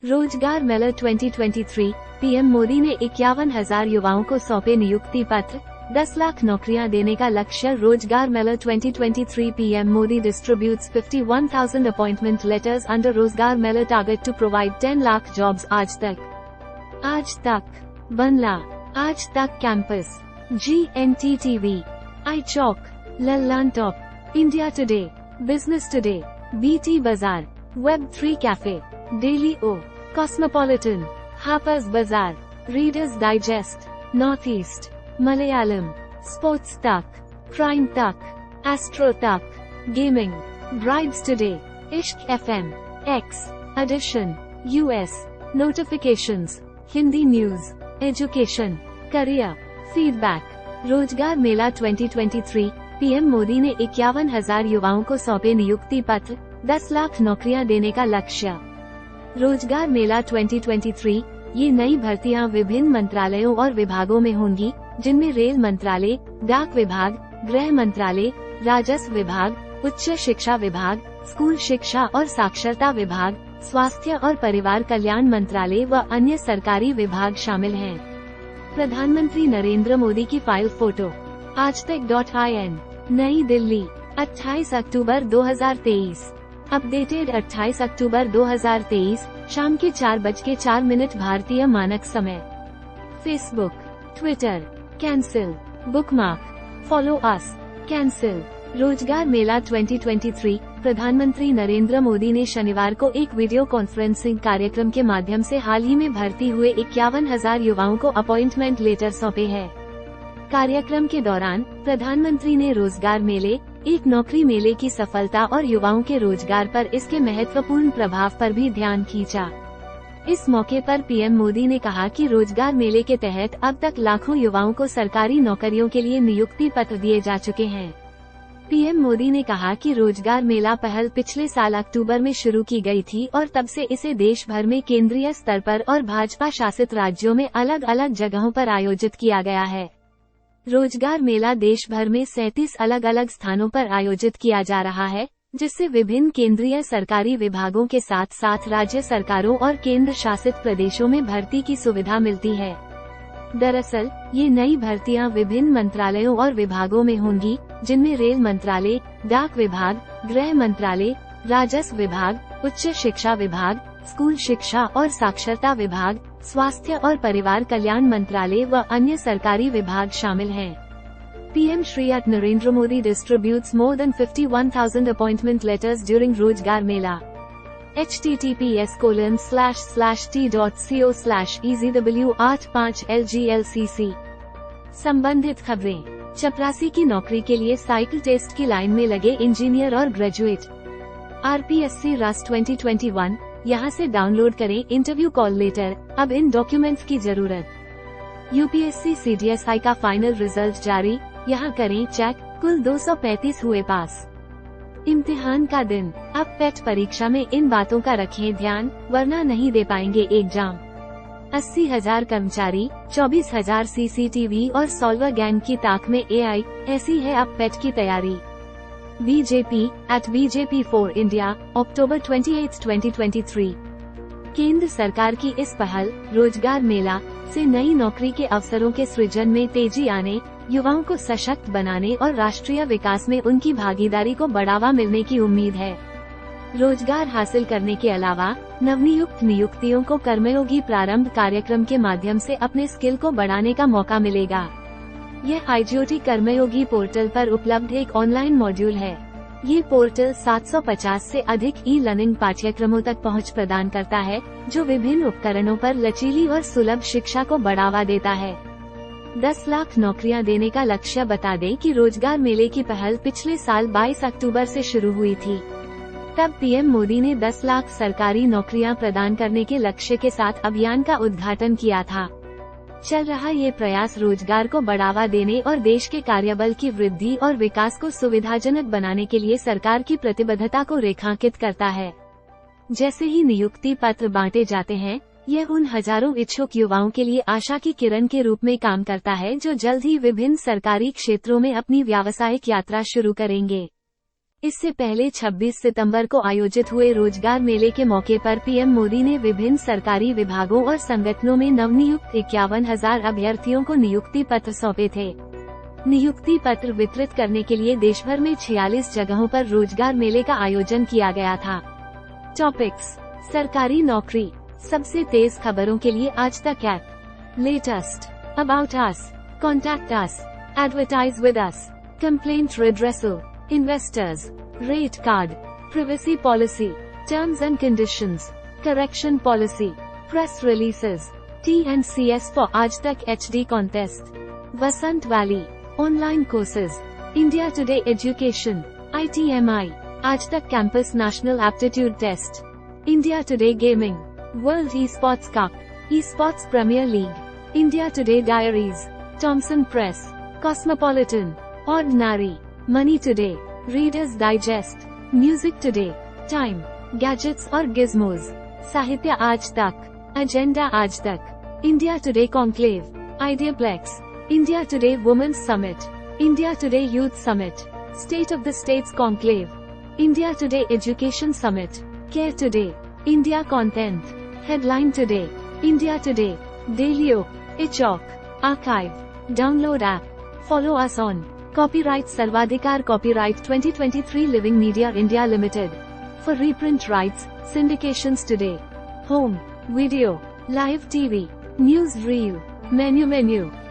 रोजगार मेला 2023, पीएम मोदी ने 51,000 युवाओं को सौंपे नियुक्ति पत्र, 10 लाख नौकरियां देने का लक्ष्य। Rozgar Mela 2023, PM Modi distributes 51,000 appointment letters under Rozgar Mela, target to provide 10 lakh jobs. Aaj Tak Bangla, Aaj Tak Campus, GNTTV, iChalk, Lallantop, India Today, Business Today, BT Bazaar, Web3 Cafe, DailyO, Cosmopolitan, Harper's Bazaar, Reader's Digest, North East, Malayalam, Sports Tak, Crime Tak, Astro Tak, Gaming, Brides Today, Ishq FM, X, edition, US, notifications, Hindi news, education, career, feedback. रोजगार Mela 2023, PM Modi ने 51,000 युवाओं को सौंपे नियुक्ति पत्र, 10 लाख नौकरियां देने का लक्ष्य। रोजगार मेला 2023, ये नई भर्तियां विभिन्न मंत्रालयों और विभागों में होंगी, जिनमें रेल मंत्रालय, डाक विभाग, गृह मंत्रालय, राजस्व विभाग, उच्च शिक्षा विभाग, स्कूल शिक्षा और साक्षरता विभाग, स्वास्थ्य और परिवार कल्याण मंत्रालय व अन्य सरकारी विभाग शामिल हैं। प्रधानमंत्री नरेंद्र मोदी की फाइल फोटो, आजतक.in, नई दिल्ली, 28 अक्टूबर 2023। अपडेटेड 28 अक्टूबर 2023, शाम के 4:04 भारतीय मानक समय। Facebook, Twitter, cancel, bookmark, follow us, cancel. रोजगार मेला 2023, प्रधानमंत्री नरेंद्र मोदी ने शनिवार को एक वीडियो कॉन्फ्रेंसिंग कार्यक्रम के माध्यम से हाल ही में भर्ती हुए 51,000 युवाओं को अपॉइंटमेंट लेटर सौंपे हैं। कार्यक्रम के दौरान प्रधानमंत्री ने रोजगार मेले, एक नौकरी मेले की सफलता और युवाओं के रोजगार पर इसके महत्वपूर्ण प्रभाव पर भी ध्यान खींचा। इस मौके पर पीएम मोदी ने कहा कि रोजगार मेले के तहत अब तक लाखों युवाओं को सरकारी नौकरियों के लिए नियुक्ति पत्र दिए जा चुके हैं। पीएम मोदी ने कहा कि रोजगार मेला पहल पिछले साल अक्टूबर में शुरू की गई थी और तब से इसे देश भर में केंद्रीय स्तर पर और भाजपा शासित राज्यों में अलग अलग जगहों पर आयोजित किया गया है। रोजगार मेला देश भर में 37 अलग अलग स्थानों पर आयोजित किया जा रहा है, जिससे विभिन्न केंद्रीय सरकारी विभागों के साथ साथ राज्य सरकारों और केंद्र शासित प्रदेशों में भर्ती की सुविधा मिलती है। दरअसल, ये नई भर्तियां विभिन्न मंत्रालयों और विभागों में होंगी, जिनमें रेल मंत्रालय, डाक विभाग, गृह मंत्रालय, राजस्व विभाग, उच्च शिक्षा विभाग, स्कूल शिक्षा और साक्षरता विभाग, स्वास्थ्य और परिवार कल्याण मंत्रालय व अन्य सरकारी विभाग शामिल हैं। PM Shri Narendra Modi distributes more than 51,000 appointment letters during रोजगार मेला। https://t.co/ezw85lglcc। संबंधित खबरें। चपरासी की नौकरी के लिए साइकिल टेस्ट की लाइन में लगे इंजीनियर और ग्रेजुएट। RPSC RAS 2021, यहाँ से डाउनलोड करें इंटरव्यू कॉल लेटर। अब इन डॉक्यूमेंट्स की जरूरत। UPSC CDSI का फाइनल रिजल्ट जारी, यहाँ करें चेक। कुल 235 हुए पास। इम्तिहान का दिन। अब पेट परीक्षा में इन बातों का रखें ध्यान, वरना नहीं दे पाएंगे एग्जाम। 80,000 कर्मचारी, 24,000 CCTV और सॉल्वर गैंग की ताक में AI, ऐसी है अब पेट की तैयारी। BJP@BJP4 इंडिया, अक्टूबर 28, 2023। केंद्र सरकार की इस पहल, रोजगार मेला, से नई नौकरी के अवसरों के सृजन में तेजी आने, युवाओं को सशक्त बनाने और राष्ट्रीय विकास में उनकी भागीदारी को बढ़ावा मिलने की उम्मीद है। रोजगार हासिल करने के अलावा नवनियुक्त नियुक्तियों को कर्मयोगी प्रारंभ कार्यक्रम के माध्यम से अपने स्किल को बढ़ाने का मौका मिलेगा। यह IGOT कर्मयोगी पोर्टल पर उपलब्ध एक ऑनलाइन मॉड्यूल है। ये पोर्टल 750 से अधिक ई-लर्निंग पाठ्यक्रमों तक पहुंच प्रदान करता है, जो विभिन्न उपकरणों पर लचीली और सुलभ शिक्षा को बढ़ावा देता है। 10 लाख नौकरियां देने का लक्ष्य। बता दें कि रोजगार मेले की पहल पिछले साल 22 अक्टूबर से शुरू हुई थी। तब पीएम मोदी ने 10 लाख सरकारी नौकरियां प्रदान करने के लक्ष्य के साथ अभियान का उद्घाटन किया था। चल रहा ये प्रयास रोजगार को बढ़ावा देने और देश के कार्यबल की वृद्धि और विकास को सुविधाजनक बनाने के लिए सरकार की प्रतिबद्धता को रेखांकित करता है। जैसे ही नियुक्ति पत्र बांटे जाते हैं, यह उन हजारों इच्छुक युवाओं के लिए आशा की किरण के रूप में काम करता है, जो जल्द ही विभिन्न सरकारी क्षेत्रों में अपनी व्यावसायिक यात्रा शुरू करेंगे। इससे पहले 26 सितंबर को आयोजित हुए रोजगार मेले के मौके पर पीएम मोदी ने विभिन्न सरकारी विभागों और संगठनों में नवनियुक्त 51,000 अभ्यर्थियों को नियुक्ति पत्र सौंपे थे। नियुक्ति पत्र वितरित करने के लिए देश भर में 46 जगहों पर रोजगार मेले का आयोजन किया गया था। टॉपिक्स: सरकारी नौकरी, सबसे तेज खबरों के लिए आज तक app, latest, about us, contact us, advertise with us, complaint redressal, investors, rate card, privacy policy, terms and conditions, correction policy, press releases, T&CS for Aaj Tak HD contest, Vasant Valley, online courses, India Today Education, ITMI, Aaj Tak campus national aptitude test, India Today Gaming, World Esports Cup, Esports Premier League, India Today Diaries, Thomson Press, Cosmopolitan, Ordinary, Money Today, Reader's Digest, Music Today, Time, Gadgets और Gizmos, साहित्य आज तक, Agenda Aaj Tak, India Today Conclave, Ideaplex, India Today Women's Summit, India Today Youth Summit, State of the States Conclave, India Today Education Summit, Care Today, India Content, Headline Today, India Today, DailyO, iChalk, archive, download app, follow us on Copyright सर्वाधिकार Copyright 2023 Living Media India Limited. For reprint rights, syndications today. Home, video, live TV, news reel, menu.